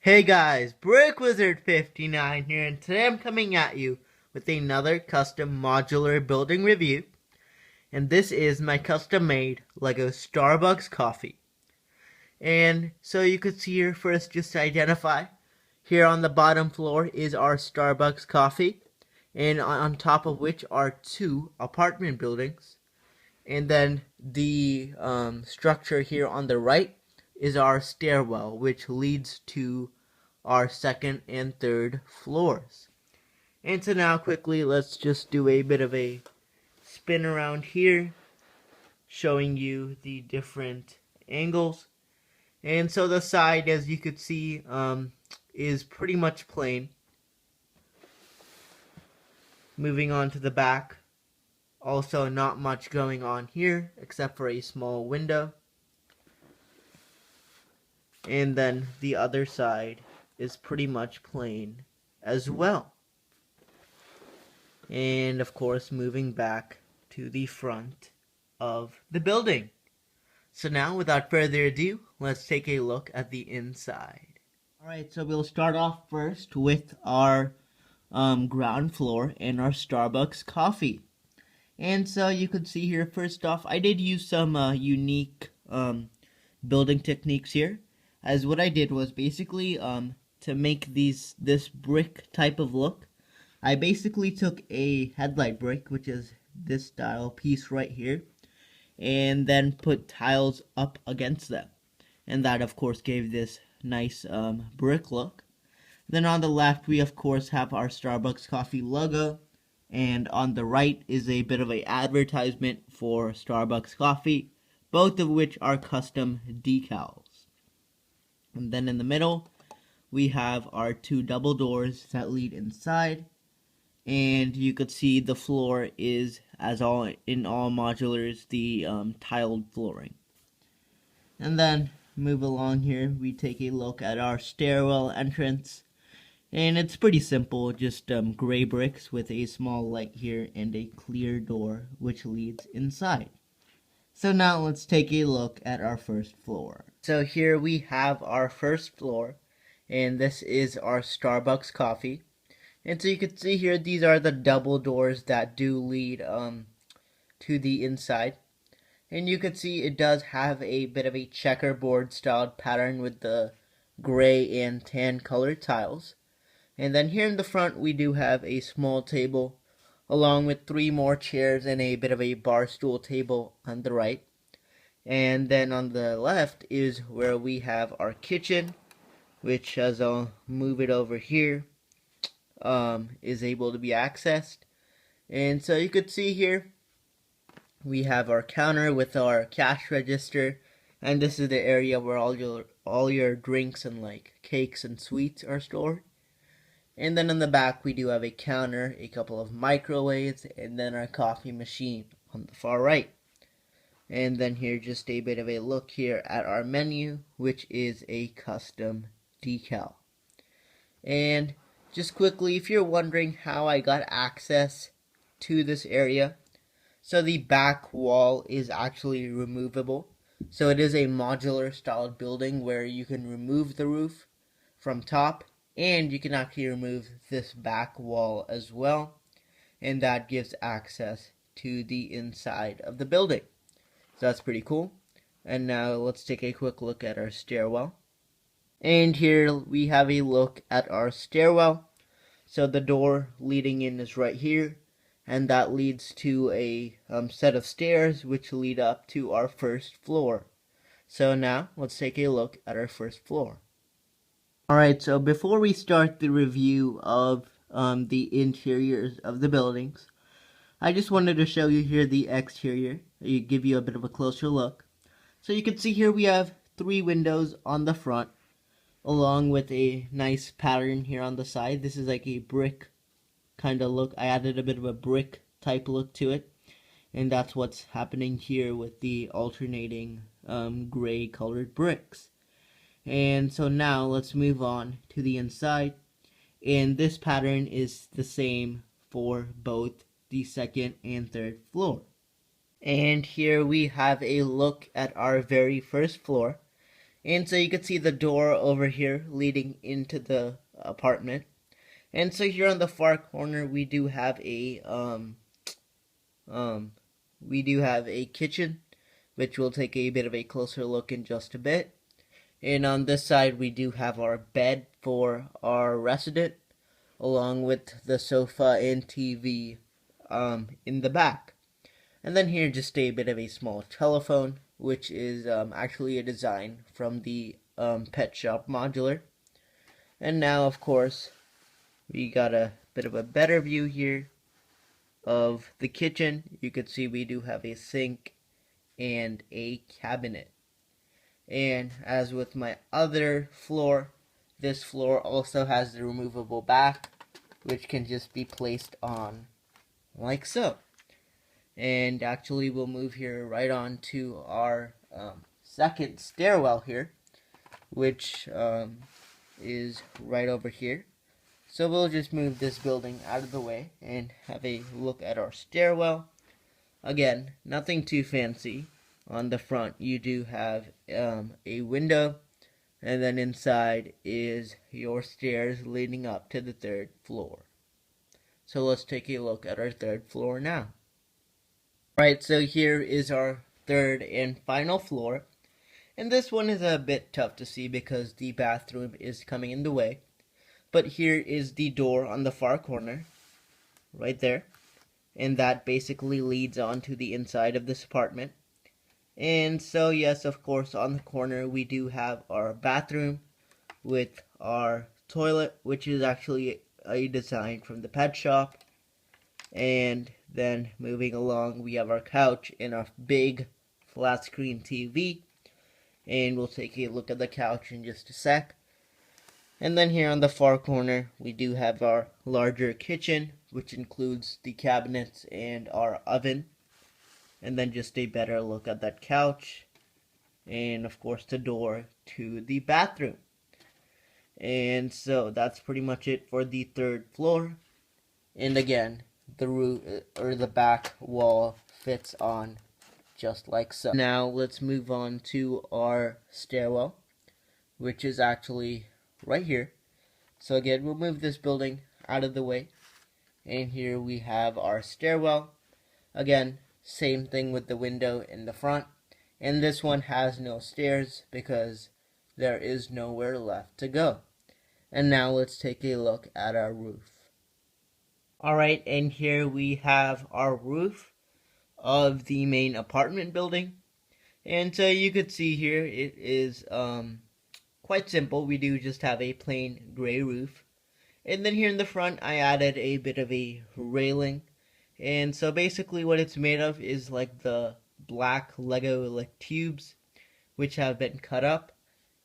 Hey guys, Brick Wizard 59 here, and today I'm coming at you with another custom modular building review. And this is my custom made Lego Starbucks coffee. And so you could see here first, just to identify, here on the bottom floor is our Starbucks coffee, and on top of which are two apartment buildings. And then the structure here on the right is our stairwell, which leads to our second and third floors. And so now quickly, let's just do a bit of a spin around here, showing you the different angles. And so the side, as you could see, is pretty much plain. Moving on to the back, also not much going on here except for a small window. And then the other side is pretty much plain as well. And of course, moving back to the front of the building. So now, without further ado, let's take a look at the inside. Alright, so we'll start off first with our ground floor and our Starbucks coffee. And so you can see here, first off, I did use some unique building techniques here. As what I did was basically to make this brick type of look, I basically took a headlight brick, which is this style piece right here, and then put tiles up against them. And that, of course, gave this nice brick look. Then on the left, we, of course, have our Starbucks coffee logo. And on the right is a bit of an advertisement for Starbucks coffee, both of which are custom decals. And then in the middle, we have our two double doors that lead inside. And you could see the floor is, as in all modulars, the tiled flooring. And then move along here, we take a look at our stairwell entrance. And it's pretty simple, just gray bricks with a small light here and a clear door which leads inside. So now let's take a look at our first floor. So here we have our first floor, and this is our Starbucks coffee. And so you can see here, these are the double doors that do lead to the inside. And you can see it does have a bit of a checkerboard styled pattern with the gray and tan colored tiles. And then here in the front, we do have a small table, along with three more chairs and a bit of a bar stool table on the right. And then on the left is where we have our kitchen, which, as I'll move it over here, is able to be accessed. And so you could see here, we have our counter with our cash register, and this is the area where all your drinks and like cakes and sweets are stored. And then in the back, we do have a counter, a couple of microwaves, and then our coffee machine on the far right. And then here, just a bit of a look here at our menu, which is a custom decal. And just quickly, if you're wondering how I got access to this area, so the back wall is actually removable. So it is a modular styled building where you can remove the roof from top, and you can actually remove this back wall as well, and that gives access to the inside of the building. So that's pretty cool. And now let's take a quick look at our stairwell. And here we have a look at our stairwell. So the door leading in is right here, and that leads to a set of stairs which lead up to our first floor. So now let's take a look at our first floor. Alright, so before we start the review of the interiors of the buildings, I just wanted to show you here the exterior, give you a bit of a closer look. So you can see here we have three windows on the front, along with a nice pattern here on the side. This is like a brick kind of look. I added a bit of a brick type look to it, and that's what's happening here with the alternating gray colored bricks. And so now let's move on to the inside, and this pattern is the same for both the second and third floor. And here we have a look at our very first floor, And so you can see the door over here leading into the apartment. And so here on the far corner we do have a um kitchen, which we'll take a bit of a closer look in just a bit. And on this side we do have our bed for our resident, along with the sofa and TV in the back. And then here just a bit of a small telephone, which is actually a design from the Pet Shop Modular. And now, of course, we got a bit of a better view here of the kitchen. You can see we do have a sink and a cabinet. And as with my other floor, this floor also has the removable back, which can just be placed on like so. And actually we'll move here right on to our second stairwell here, which is right over here. So we'll just move this building out of the way and have a look at our stairwell. Again, nothing too fancy. On the front you do have a window, and then inside is your stairs leading up to the third floor. So let's take a look at our third floor now. Alright, so here is our third and final floor. And this one is a bit tough to see because the bathroom is coming in the way. But here is the door on the far corner, right there. And that basically leads on to the inside of this apartment. And so yes, of course, on the corner we do have our bathroom with our toilet, which is actually a design from the pet shop. And then moving along, we have our couch and our big flat screen TV. And we'll take a look at the couch in just a sec. And then here on the far corner, we do have our larger kitchen, which includes the cabinets and our oven. And then just a better look at that couch. And of course the door to the bathroom. And so that's pretty much it for the third floor. And again, the roof or the back wall fits on just like so. Now let's move on to our stairwell, which is actually right here. So again, we'll move this building out of the way, and here we have our stairwell. Again, same thing with the window in the front, and this one has no stairs because there is nowhere left to go. And now let's take a look at our roof. Alright, and here we have our roof of the main apartment building. And so you could see here it is quite simple. We do just have a plain gray roof. And then here in the front I added a bit of a railing. And so basically what it's made of is like the black Lego like tubes, which have been cut up.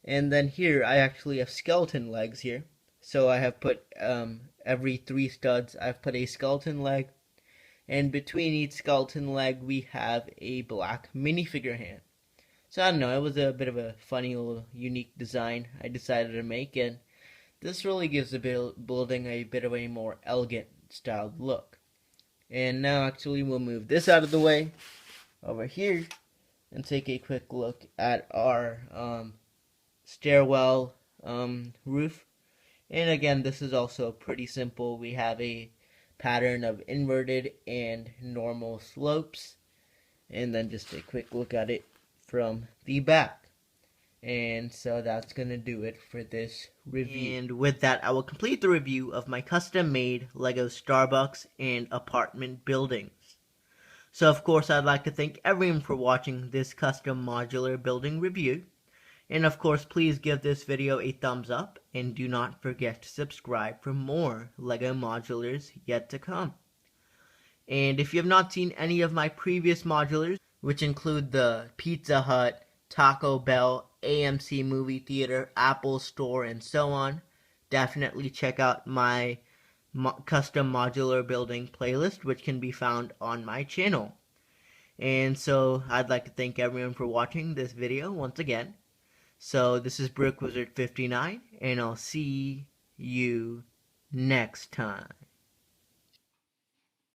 And then here I actually have skeleton legs here. So I have put every 3 studs I've put a skeleton leg, and between each skeleton leg we have a black minifigure hand. So I don't know, it was a bit of a funny little unique design I decided to make, and this really gives the building a bit of a more elegant styled look. And now actually we'll move this out of the way over here and take a quick look at our stairwell roof. And again, this is also pretty simple. We have a pattern of inverted and normal slopes. And then just a quick look at it from the back. And so that's going to do it for this review. And with that, I will complete the review of my custom-made Lego Starbucks and apartment buildings. So of course, I'd like to thank everyone for watching this custom modular building review. And of course, please give this video a thumbs up, and do not forget to subscribe for more LEGO modulars yet to come. And if you have not seen any of my previous modulars, which include the Pizza Hut, Taco Bell, AMC Movie Theater, Apple Store, and so on, definitely check out my custom modular building playlist, which can be found on my channel. And so I'd like to thank everyone for watching this video once again. So this is BrickWizard59, and I'll see you next time.